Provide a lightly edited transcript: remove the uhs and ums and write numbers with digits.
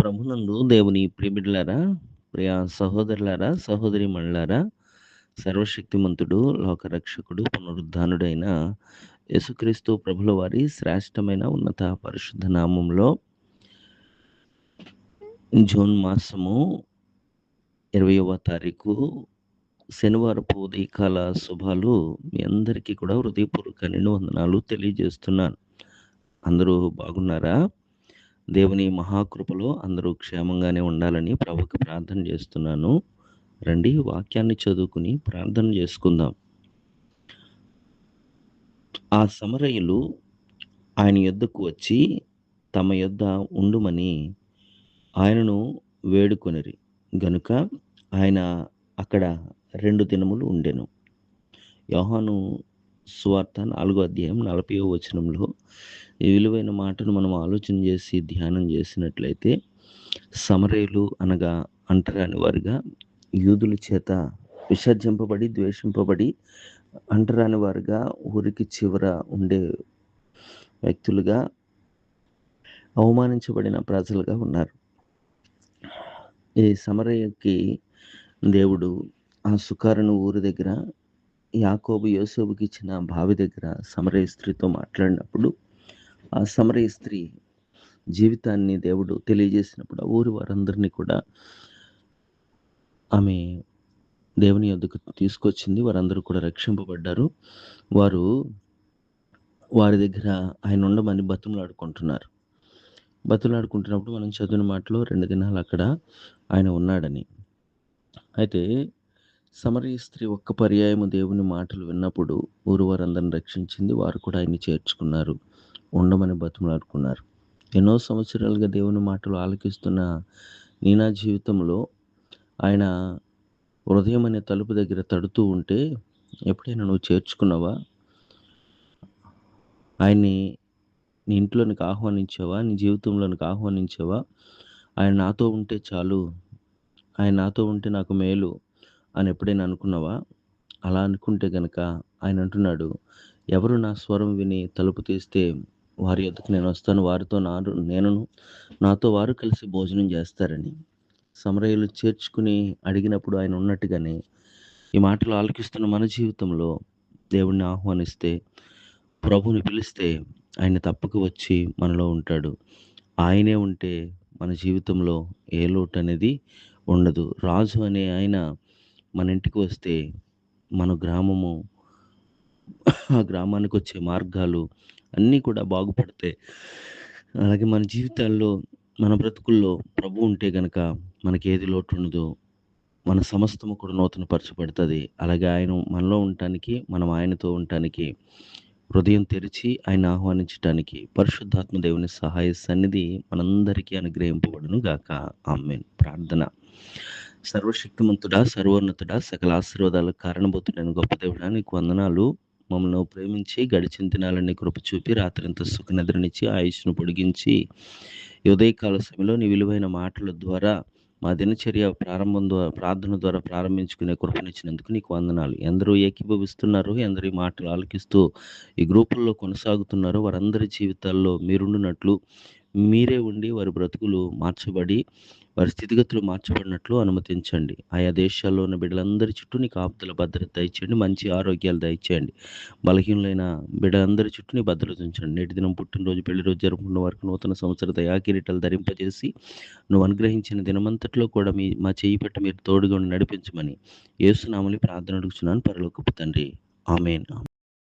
ప్రభునందు దేవుని ప్రియబిడ్డలారా, ప్రియ సహోదరులారా, సహోదరీమణులారా, సర్వశక్తిమంతుడు, లోకరక్షకుడు, పునరుద్ధానుడైన యేసుక్రీస్తు ప్రభుల వారి శ్రేష్టమైన ఉన్నత పరిశుద్ధ నామంలో జూన్ మాసము 20వ తారీఖు శనివారపు ఉదయకాల శుభాలు మీ అందరికీ కూడా హృదయపూర్వక నిండు వందనాలు తెలియజేస్తున్నాను. అందరూ బాగున్నారా? దేవుని మహాకృపలో అందరూ క్షేమంగానే ఉండాలని ప్రభువుకి ప్రార్థన చేస్తున్నాను. రండి వాక్యాన్ని చదువుకుని ప్రార్థన చేసుకుందాం. ఆ సమరయులు ఆయన యొద్దకు వచ్చి తమ యొద్ద ఉండుమని ఆయనను వేడుకొనిరి గనుక ఆయన అక్కడ 2 దినములు ఉండెను. యోహాను సువార్త 4వ అధ్యాయం 40వ వచనంలో ఈ విలువైన మాటను మనం ఆలోచన చేసి ధ్యానం చేసినట్లయితే, సమరయులు అనగా అంటరాని వారుగా, యూదుల చేత విసర్జింపబడి ద్వేషింపబడి అంటరాని వారుగా, ఊరికి చివర ఉండే వ్యక్తులుగా, అవమానించబడిన ప్రజలుగా ఉన్నారు. ఈ సమరయకి దేవుడు ఆ సుకారుని ఊరి దగ్గర యాకోబు యోసేపుకి ఇచ్చిన బావి దగ్గర సమరయ స్త్రీతో మాట్లాడినప్పుడు, ఆ సమరయ స్త్రీ జీవితాన్ని దేవుడు తెలియజేసినప్పుడు ఆ ఊరి వారందరినీ కూడా ఆమె దేవుని యొద్దకు తీసుకొచ్చింది. వారందరూ కూడా రక్షింపబడ్డారు. వారి దగ్గర ఆయన ఉండమని బతిమలాడుకుంటున్నారు. బతిమలాడుకుంటున్నప్పుడు మనం చదివిన మాటలో 2 దినాలు అక్కడ ఆయన ఉన్నాడని. అయితే సమరయ స్త్రీ ఒక్క పర్యాయము దేవుని మాటలు విన్నప్పుడు ఊరు వారందరిని రక్షించింది. వారు కూడా ఆయన్ని చేర్చుకున్నారు, ఉండమని బతిమలాడుకున్నారు. ఎన్నో సంవత్సరాలుగా దేవుని మాటలు ఆలకిస్తున్న నా జీవితంలో ఆయన హృదయం అనే తలుపు దగ్గర తడుతూ ఉంటే, ఎప్పుడైనా నువ్వు చేర్చుకున్నావా? ఆయన్ని నీ ఇంట్లోనికి ఆహ్వానించావా? నీ జీవితంలోనికి ఆహ్వానించావా? ఆయన నాతో ఉంటే చాలు, ఆయన నాతో ఉంటే నాకు మేలు అని ఎప్పుడైనా అనుకున్నావా? అలా అనుకుంటే గనక ఆయన అంటున్నాడు, ఎవరు నా స్వరం విని తలుపు తీస్తే వారి యొద్దకు నేను వస్తాను, వారితో నాతో వారు కలిసి భోజనం చేస్తారని. సమరయులు చేర్చుకుని అడిగినప్పుడు ఆయన ఉన్నట్టుగానే ఈ మాటలు ఆలకిస్తున్న మన జీవితంలో దేవుణ్ణి ఆహ్వానిస్తే, ప్రభుని పిలిస్తే ఆయన తప్పక వచ్చి మనలో ఉంటాడు. ఆయనే ఉంటే మన జీవితంలో ఏ లోటు అనేది ఉండదు. రాజు అనే ఆయన మన ఇంటికి వస్తే మన గ్రామము, ఆ గ్రామానికి వచ్చే మార్గాలు అన్నీ కూడా బాగుపడతాయి. అలాగే మన జీవితాల్లో, మన బ్రతుకుల్లో ప్రభు ఉంటే గనక మనకి ఏది లోటు ఉండదు. మన సమస్తము కూడా నూతనపరచబడుతుంది. అలాగే ఆయన మనలో ఉండటానికి, మనం ఆయనతో ఉండటానికి, హృదయం తెరిచి ఆయన ఆహ్వానించటానికి పరిశుద్ధాత్మ దేవుని సహాయ సన్నిధి మనందరికీ అనుగ్రహింపబడును గాక. ఆమేన్. ప్రార్థన. సర్వశక్తిమంతుడా, సర్వోన్నతుడా, సకల ఆశీర్వాదాలకు కారణభూతుడైన గొప్ప దేవుడా, నీకు వందనాలు. మమ్మల్ని ప్రేమించి గడిచిన దినాలన్నీ కృప చూపి రాత్రంతా సుఖనిద్రనిచ్చి ఆయుష్ను పొడిగించి ఈ ఉదయకాల సమయంలో నీ విలువైన మాటల ద్వారా మా దినచర్య ప్రార్థన ద్వారా ప్రారంభించుకునే కృపనిచ్చినందుకు నీకు వందనాలు. ఎందరూ ఏకీభవిస్తున్నారు, ఎందరూ ఈ మాటలు ఆలకిస్తూ ఈ గ్రూపుల్లో కొనసాగుతున్నారు, వారందరి జీవితాల్లో మీరుండునట్లు, మీరే ఉండి వారి బ్రతుకులు మార్చబడి వారి స్థితిగతులు మార్చబడినట్లు అనుమతించండి. ఆయా దేశాల్లో ఉన్న బిడ్డలందరి చుట్టూ నీ కాపుదల భద్రత దయచేయండి. మంచి ఆరోగ్యాలు దయచేయండి. బలహీనులైన బిడ్డలందరి చుట్టూ నీ భద్రత ఉంచండి. నేటి దినం పుట్టినరోజు, పెళ్లి రోజు జరుపుకున్న వారికి నూతన సంవత్సర దయాకిరీటాలు ధరింపజేసి నువ్వు అనుగ్రహించిన దినమంతట్లో కూడా మా చేయి పట్టి మీరు తోడుగా ఉండి నడిపించమని యేసు నామములో ప్రార్థన అడుగుచున్నాను పరలోకపు తండ్రి. ఆమేన్.